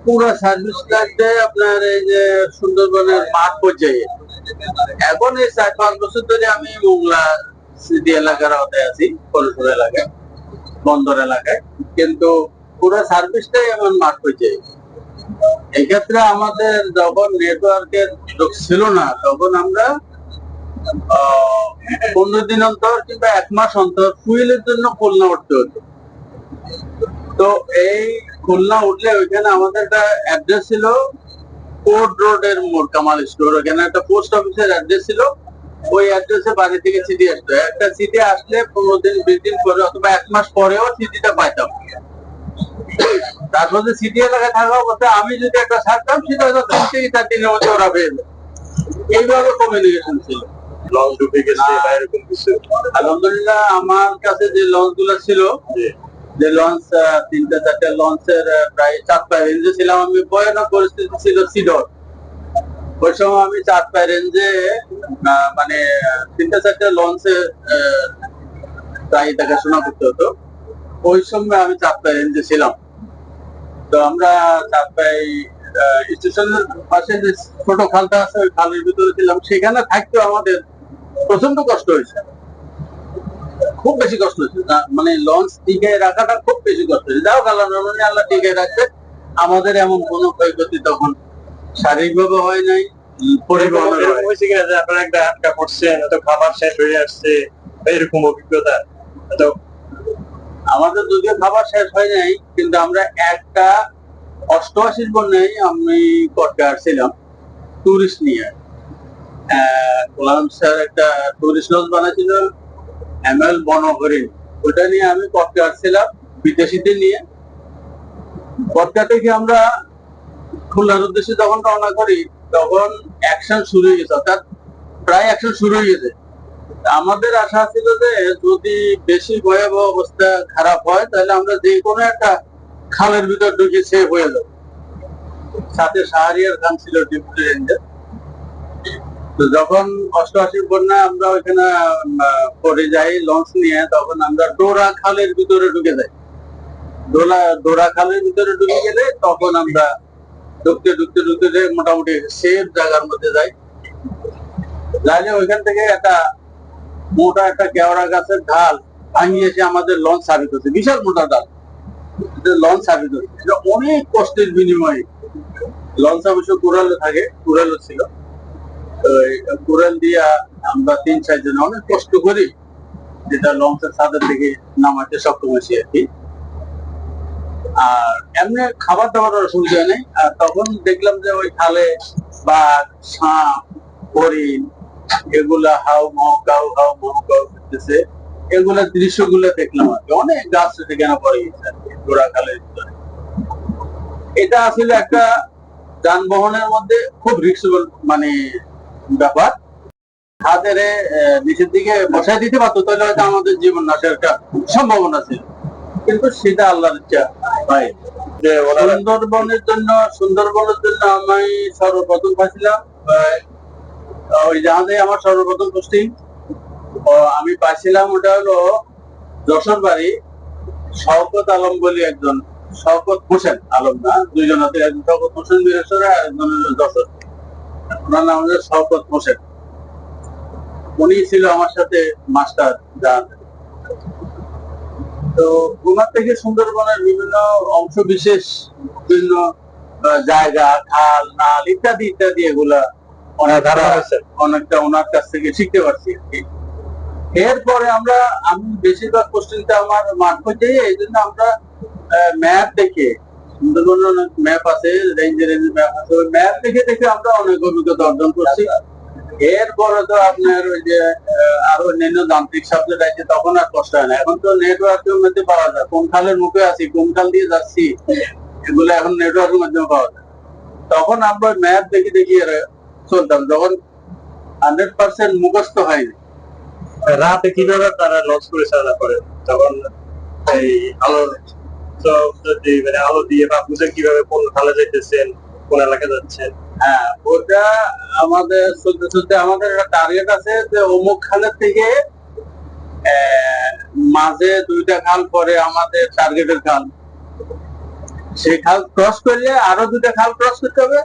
পুরো সার্ভিস লাগবে আপনার এই যে সুন্দরবনের মাঠ পর্যায়ে। এখন এই 4-5 বছর ধরে আমি মোংলা সিটি এলাকার আওতায় আছি, পরিসর এলাকায়, বন্দর এলাকায়, কিন্তু পুরো সার্ভিসটাই এমন মাঠ পর্যায়ে। এক্ষেত্রে আমাদের যখন নেটওয়ার্কের সুযোগ ছিল না, তখন আমরা 15 দিন অন্তর কিংবা 1 মাস অন্তর ফুয়েলের জন্য খুলনা উঠতে হতো। তো এই খুলনা উঠলে ওইখানে আমাদের একটা অ্যাড্রেস ছিল কোর্ট রোডের মোড়, কামাল স্টোর, ওখানে একটা পোস্ট অফিসের অ্যাড্রেস ছিল। ওই অ্যাড্রেসে বাড়ি থেকে চিঠি আসতো, একটা চিঠি আসলে 15 দিন 20 দিন পরে অথবা 1 মাস পরেও চিঠিটা পাইতাম। তারপর সিটি এলাকায় থাকা অবস্থায় আমি যদি একটা ছাড়তাম, সেটা হয়তো 3 থেকে 4 দিনের মধ্যে ওরা পেয়ে যেত। এইভাবে কমিউনিকেশন ছিল। লঞ্চ ডুবে গেছে বা এরকম কিছু? আলহামদুলিল্লাহ আমার কাছে যে লঞ্চ গুলো ছিল, যে লঞ্চ 3-4টা লঞ্চের প্রায় 4 পায় রেঞ্জে ছিলাম আমি। ভয়ানক পরিস্থিতি ছিল সিডর। ওই সময় আমি 4 পায় রেঞ্জে মানে 3-4টা লঞ্চে প্রায় দেখাশোনা করতে হতো। ওই সময় আমি 4 পায় রেঞ্জে ছিলাম। তো আমরা 4 পায় স্টেশনের পাশে যে ছোট খালটা আছে, ওই খালের ভিতরে ছিলাম। সেখানে থাকতে আমাদের প্রচন্ড কষ্ট হয়েছে, খুব বেশি কষ্ট হয়েছে। মানে লঞ্চ টিকে রাখাটা খুব বেশি কষ্ট হয়েছে। যাও আল্লাহ টিকে রাখছে। আমাদের এমন কোনো ক্ষয়ক্ষতি তখন শারীরিকভাবে হয় নাই, পরিবহনের হয়েছে কিনা যে আপনারা একটা আটকা পড়ছেন, হয়তো খাবার শেষ হয়ে আসছে, এরকম অভিজ্ঞতা? তো আমাদের যদিও খাবার শেষ হয় নাই, কিন্তু আমরা একটা 88 বন্যায় আমি করতে আসছিলাম টুরিস্ট নিয়ে। গোলাম স্যার একটা টুরিস্ট লঞ্চ বানাইছিল, এমএল বনহরিণ। ওটা নিয়ে আমি করতে আসছিলাম বিদেশিদের নিয়ে। করতে থেকে আমরা খুলনার উদ্দেশ্যে যখন রওনা করি, তখন অ্যাকশন শুরু হয়ে গেছে, অর্থাৎ প্রায় অ্যাকশন শুরু হয়ে গেছে। আমাদের আশা ছিল যে যদি বেশি ভয়াবহ অবস্থা খারাপ হয়, তাহলে আমরা যে কোনো একটা খালের ভিতর ঢুকে সেভ হয়ে যাবো। সাথে শাহরিয়ার খান ছিল ডিপুটি রেঞ্জার। তো যখন 88 বন্যা আমরা ওইখানে পরে যাই লঞ্চ নিয়ে, তখন আমরা ডোরা খালের ভিতরে ঢুকে যাই। ডোরা খালের ভিতরে ঢুকে গেলে তখন আমরা ঢুকতে ঢুকতে ঢুকতে মোটামুটি সেফ জায়গার মধ্যে যাই। যাইলে ওইখান থেকে একটা মোটা একটা কেওড়া গাছের ঢাল ভাঙিয়েছে আমাদের লঞ্চ সার্ভিস হচ্ছে, বিশাল মোটা ডাল লঞ্চ সার্ভিস হচ্ছে। এটা অনেক কষ্টের বিনিময়ে লঞ্চ অবশ্য কুড়ালে থাকে, কুড়ালো ছিল। তো কুড়াল দিয়া আমরা 3-4 জন অনেক কষ্ট করি যেটা লঞ্চের ছাদের থেকে নামাতে সক্ষম হয়েছি আর কি। আর এমনি খাবার দাবার অসুবিধা নেই। আর তখন দেখলাম যে ওই খালে বাঘ, সাপ, হরিণ এগুলা হাউ মাউ কাউ হাউ মাউ কাউ করতেছে। এগুলা দৃশ্যগুলো দেখলাম আর কি। অনেক গাছ সেখানে পড়ে গেছে আর কি ডোরা খালের ভিতরে। এটা আসলে একটা যানবাহনের মধ্যে খুব রিস্কেবল মানে ব্যাপার। হাতের নিচের দিকে বসায় দিতে পারতো, তাহলে হয়তো আমাদের জীবন নাশের একটা সম্ভাবনা ছিল, কিন্তু সেটা আল্লাহর ইচ্ছা। ভাই সুন্দরবনের জন্য আমি সর্বপ্রথম পাইছিলাম ওই জাহাজে আমার সর্বপ্রথম পোস্টিং আমি পাইছিলাম। ওটা হলো যশোর বাড়ি শওকত আলম বলে একজন, শওকত হোসেন আলম না, দুইজন আছে, একজন শওকত হোসেন বীরেশ্বর আর একজন যশোর। ওনার নাম হচ্ছে শওকত হোসেন। উনি ছিল আমার সাথে মাস্টার জাহাজে। তো ওনার থেকে সুন্দরবনের বিভিন্ন অংশ বিশেষ, বিভিন্ন জায়গা, খাল, নাল ইত্যাদি ইত্যাদি এগুলা অনেকটা ওনার কাছ থেকে শিখতে পারছি আর কি। এরপরে আমি বেশিরভাগ কোশ্চেনটা আমার মাঠ পর্যায়ে, এই জন্য আমরা ম্যাপ দেখে, সুন্দরবনের ম্যাপ আছে, রেঞ্জের ম্যাপ আছে, ওই ম্যাপ দেখে দেখে আমরা অনেক অভিজ্ঞতা অর্জন করছি। এরপরে তো আপনার ওই যে আরো অন্যান্য যান্ত্রিক সাবজেক্ট আছে, তখন আর কষ্ট হয় না। এখন তো নেটওয়ার্কের মধ্যে পাওয়া যায়, কোন খালের মুখে আছি, কোন খাল দিয়ে যাচ্ছি, এগুলো এখন নেটওয়ার্কের মাধ্যমে পাওয়া যায়। তখন আমরা ম্যাপ দেখে দেখে চলতাম, যখন 100% মুখস্থ হয়নি। রাতে কিভাবে তারা লঞ্চ পরিচালনা করেন? তখন এই আলো মানে আলো দিয়ে বা বুঝে কিভাবে কোন খালে যাইতেছেন, কোন এলাকায় যাচ্ছেন? হ্যাঁ, ওটা আমাদের চলতে চলতে আমাদের একটা টার্গেট আছে যে অমুক খালের থেকে মাঝে 2টা খাল পরে আমাদের টার্গেটের খাল। সেই খাল ক্রস করলে আরো দুটা খাল ক্রস করতে হবে।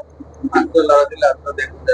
আন্তর লড়া দিলে আপনার দেখতে